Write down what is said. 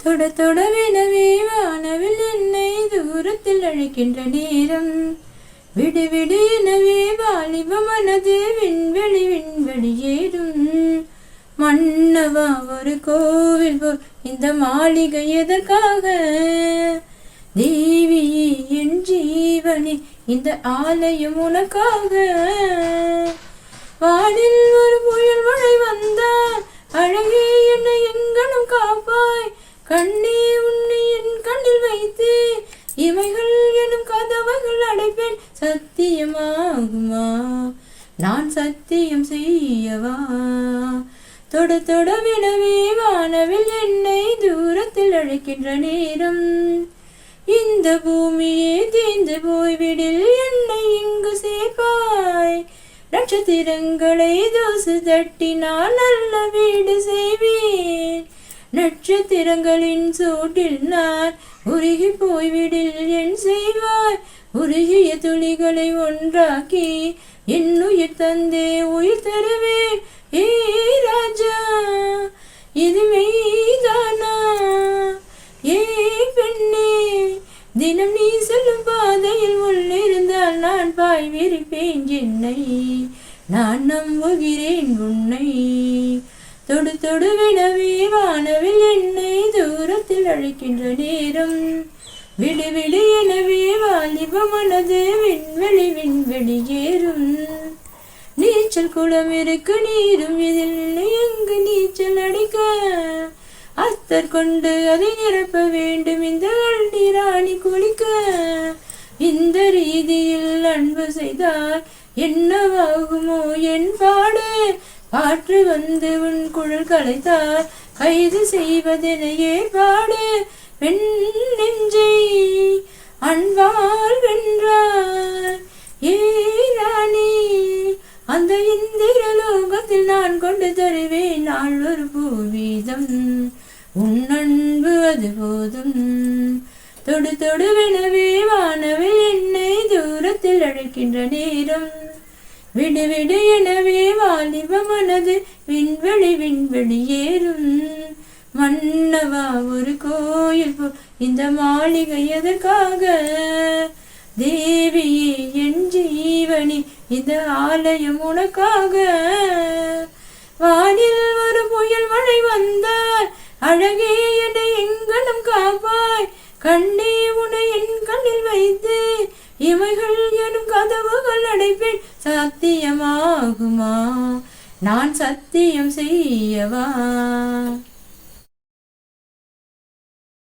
தொட தொடவெனவே வானவில் என்னை தூரத்தில் அழைக்கின்ற நேரம், விடு விடு எனவே வாலிப மனது விண்வெளி விண்வெளி ஏறும். மன்னவா ஒரு கோவில் போல் இந்த மாளிகை எதற்காக, தேவியே என் ஜீவனே இந்த ஆலயம் உனக்காக. வானில் ஒரு புயல் மழை வந்தால் அழகே என்னை எங்கனும் காப்பாய், கண்ணே உன்னை என் கண்ணில் வைத்து இமைகள் எனும் கதவுகள் அடைப்பேன், சத்தியமாகுமா நான் சத்தியம் செய்யவா. தொட தொடவெனவே வானவில் என்னை தூரத்தில் அழைக்கின்ற நேரம், இந்த பூமியே தீர்ந்து போய்விடில் என்னை இங்கு சேர்ப்பாய், நட்சத்திரங்களை தூசு தட்டினால் நல்ல வீடு செய்வேன், நட்சத்திரங்களின் சூட்டில் நான் உருகி போய்விடில் என் செய்வாய், உருகிய துளிகளை ஒன்றாக்கி என் உயிர் தந்தே உயிர் தருவேன். ஏ ராஜா இது மெய்தானா, ஏ பெண்ணே தினம் நீ செல்லும் பாதையில் உள்ளிருந்தால் நான் பாய் விரிப்பேன் என்னை, நான் நம்புகிறேன் உன்னை. தொடு தொடுவெனவே வானவில் என்னை தூரத்தில் அழைக்கின்ற நேரம், விடு விடு எனவே வாலிப மனது விண்வெளி விண்வெளி ஏறும். நீச்சல் குளம் இருக்கு நீரும் இதில் எங்கு நீச்சல் அடிக்க, அஸ்தர் கொண்டு அதை நிரப்ப வேண்டும் இந்த நீராணி குளிக்க. இந்த ரீதியில் அன்பு செய்தால் என்னவாகுமோ என் பாடு, காற்று வந்து உன் குழல் கலைத்தால் கைது செய்வதெனையே பாடு. பெண் நெஞ்சை அன்பால் வென்றார் ஏ ராணி, அந்த இந்திர லோகத்தில் நான் கொண்டு தருவேன் நாள் ஒரு பூவீதம், உன் அன்பு அது போதும். தொடு தொடுவெனவே வானவில் என்னை தூரத்தில் அழைக்கின்ற நேரம், விடு விடு எனவே வாலிப மனது விண்வெளி விண்வெளி ஏறும். மன்னவா ஒரு கோயில் போல் இந்த மாளிகை எதற்காக, தேவியே என் ஜீவனி இந்த ஆலயம் உனக்காக. வானில் ஒரு புயல் மழை வந்தால் அழகே என்னை எங்கனும் காப்பாய், கண்ணே உன்னை என் கண்ணில் வைத்து இமைகள் எனும் கதவுகள் அடைப்பேன், சத்தியமாகுமா நான் சத்தியம் செய்யவா.